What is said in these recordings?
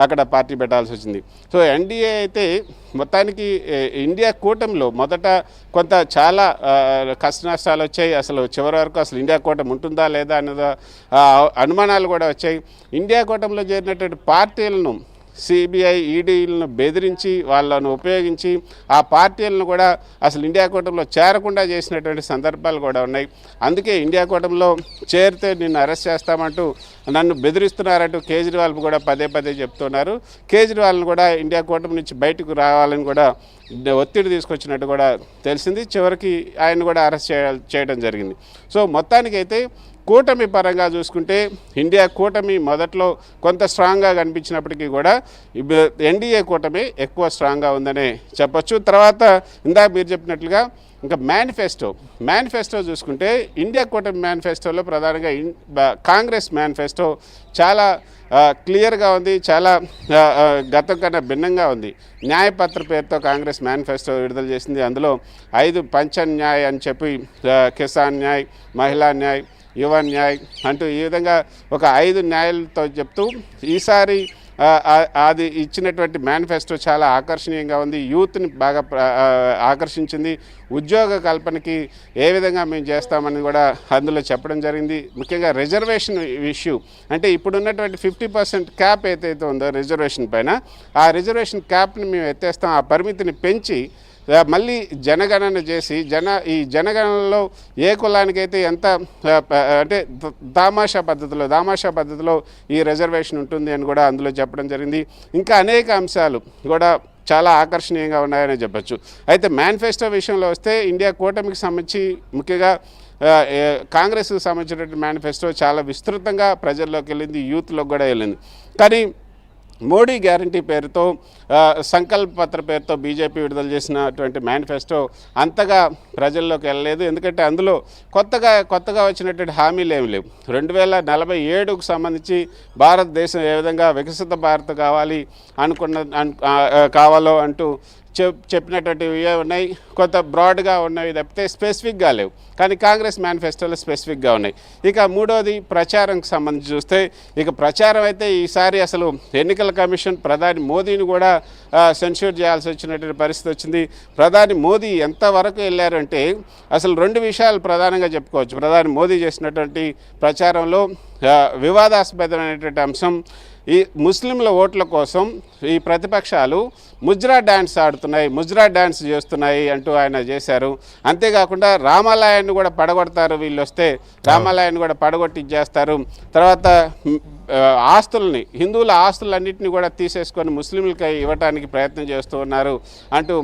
అక్కడ పార్టీ పెట్టాల్సి వచ్చింది. సో ఎన్డీఏ అయితే మొత్తానికి ఇండియా కూటమిలో మొదట కొంత చాలా కష్ట నష్టాలు వచ్చాయి. అసలు చివరి వరకు అసలు ఇండియా కూటమి ఉంటుందా లేదా అన్నది అనుమానాలు కూడా వచ్చాయి. ఇండియా కూటమిలో చేరినటువంటి పార్టీలను సిబిఐ ఈడీలను బెదిరించి వాళ్ళను ఉపయోగించి ఆ పార్టీలను కూడా అసలు ఇండియా కూటమిలో చేరకుండా చేసినటువంటి సందర్భాలు కూడా ఉన్నాయి. అందుకే ఇండియా కూటమిలో చేరితే నిన్ను అరెస్ట్ చేస్తామంటూ నన్ను బెదిరిస్తున్నారంటూ కేజ్రీవాల్ కూడా పదే పదే చెప్తున్నారు. కేజ్రీవాల్ని కూడా ఇండియా కూటమి నుంచి బయటకు రావాలని కూడా ఒత్తిడి తీసుకొచ్చినట్టు కూడా తెలిసింది. చివరికి ఆయన కూడా అరెస్ట్ చేయడం జరిగింది. సో మొత్తానికైతే కూటమి పరంగా చూసుకుంటే ఇండియా కూటమి మొదట్లో కొంత స్ట్రాంగ్గా కనిపించినప్పటికీ కూడా ఎన్డీఏ కూటమి ఎక్కువ స్ట్రాంగ్గా ఉందనే చెప్పచ్చు. తర్వాత ఇందాక మీరు చెప్పినట్లుగా ఇంకా మేనిఫెస్టో చూసుకుంటే ఇండియా కూటమి మేనిఫెస్టోలో ప్రధానంగా కాంగ్రెస్ మేనిఫెస్టో చాలా క్లియర్గా ఉంది, చాలా గతం కన్నా భిన్నంగా ఉంది. న్యాయపత్ర పేరుతో కాంగ్రెస్ మేనిఫెస్టో విడుదల చేసింది. అందులో 5 పంచన్యాయ్ అని చెప్పి కిసాన్ న్యాయ్, మహిళా న్యాయ్, యువ న్యాయ్ అంటూ ఈ విధంగా ఒక 5 న్యాయాలతో చెప్తూ ఈసారి అది ఇచ్చినటువంటి మేనిఫెస్టో చాలా ఆకర్షణీయంగా ఉంది. యూత్ని బాగా ఆకర్షించింది. ఉద్యోగ కల్పనకి ఏ విధంగా మేము చేస్తామని కూడా అందులో చెప్పడం జరిగింది. ముఖ్యంగా రిజర్వేషన్ ఇష్యూ అంటే ఇప్పుడున్నటువంటి 50% క్యాప్ ఏదైతే ఉందో రిజర్వేషన్ పైన, ఆ రిజర్వేషన్ క్యాప్ని మేము ఎత్తేస్తాం, ఆ పరిమితిని పెంచి మళ్ళీ జనగణన చేసి ఈ జనగణనలో ఏ కులానికైతే ఎంత అంటే దామాషా పద్ధతిలో ఈ రిజర్వేషన్ ఉంటుంది అని కూడా అందులో చెప్పడం జరిగింది. ఇంకా అనేక అంశాలు కూడా చాలా ఆకర్షణీయంగా ఉన్నాయని చెప్పచ్చు. అయితే మేనిఫెస్టో విషయంలో వస్తే ఇండియా కూటమికి సంబంధించి ముఖ్యంగా కాంగ్రెస్కి సంబంధించినటువంటి మేనిఫెస్టో చాలా విస్తృతంగా ప్రజల్లోకి వెళ్ళింది, యూత్లోకి కూడా వెళ్ళింది. కానీ మోడీ గ్యారంటీ పేరుతో సంకల్ప పత్ర పేరుతో బీజేపీ విడుదల చేసినటువంటి మేనిఫెస్టో అంతగా ప్రజల్లోకి వెళ్ళలేదు. ఎందుకంటే అందులో కొత్తగా వచ్చినటువంటి హామీలు ఏమి లేవు. 2047కు సంబంధించి భారతదేశం ఏ విధంగా వికసిత భారత్ కావాలో అంటూ చెప్పినటువంటివి ఉన్నాయి. కొంత బ్రాడ్గా ఉన్నవి తప్పితే స్పెసిఫిక్గా లేవు. కానీ కాంగ్రెస్ మేనిఫెస్టోలో స్పెసిఫిక్గా ఉన్నాయి. ఇక మూడోది ప్రచారంకి సంబంధించి చూస్తే ఇక ప్రచారం అయితే ఈసారి అసలు ఎన్నికల కమిషన్ ప్రధాని మోదీని కూడా సెన్ష్యూర్ చేయాల్సి వచ్చినటువంటి పరిస్థితి వచ్చింది. ప్రధాని మోదీ ఎంతవరకు వెళ్ళారంటే అసలు 2 విషయాలు ప్రధానంగా చెప్పుకోవచ్చు. ప్రధాని మోదీ చేసినటువంటి ప్రచారంలో వివాదాస్పదమైనటువంటి అంశం ఈ ముస్లింల ఓట్ల కోసం ఈ ప్రతిపక్షాలు ముజ్రా డ్యాన్స్ చేస్తున్నాయి అంటూ ఆయన చేశారు. అంతేకాకుండా రామాలయాన్ని కూడా పడగొడతారు, వీళ్ళు వస్తే రామాలయాన్ని కూడా పడగొట్టిచ్చేస్తారు. తర్వాత హిందువుల ఆస్తులన్నింటినీ కూడా తీసేసుకొని ముస్లింలకి ఇవ్వటానికి ప్రయత్నం చేస్తూ ఉన్నారు అంటూ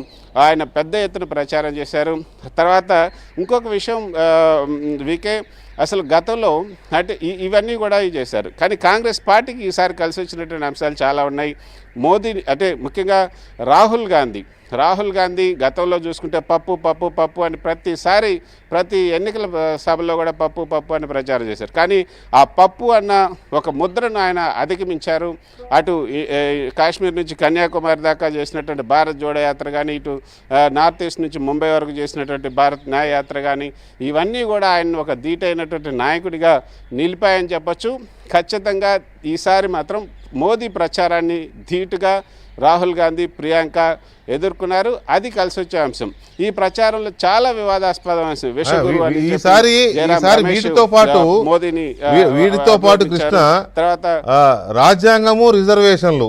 ఆయన పెద్ద ఎత్తున ప్రచారం చేశారు. తర్వాత ఇంకొక విషయం అసలు గతంలో అంటే ఇవన్నీ కూడా చేశారు. కానీ కాంగ్రెస్ పార్టీకి ఈసారి కలిసి వచ్చినటువంటి అంశాలు చాలా ఉన్నాయి. మోదీ అంటే ముఖ్యంగా రాహుల్ గాంధీ గతంలో చూసుకుంటే పప్పు అని ప్రతి ఎన్నికల సభలో కూడా పప్పు అని ప్రచారం చేశారు. కానీ ఆ పప్పు అన్న ఒక ముద్రను ఆయన అధిగమించారు. అటు కాశ్మీర్ నుంచి కన్యాకుమారి దాకా చేసినటువంటి భారత్ జోడో యాత్ర కానీ, ఇటు నార్త్ ఈస్ట్ నుంచి ముంబై వరకు చేసినటువంటి భారత్ న్యాయ యాత్ర కానీ, ఇవన్నీ కూడా ఆయన ఒక ధీటైనటువంటి నాయకుడిగా నిలిపాయని చెప్పచ్చు. ఖచ్చితంగా ఈసారి మాత్రం మోదీ ప్రచారాన్ని ధీటుగా రాహుల్ గాంధీ, ప్రియాంక ఎదుర్కొన్నారు. అది కలిసి వచ్చే అంశం. ఈ ప్రచారంలో చాలా వివాదాస్పదమైన అంశం వీటితో పాటు కృష్ణ తర్వాత రాజ్యాంగము, రిజర్వేషన్లు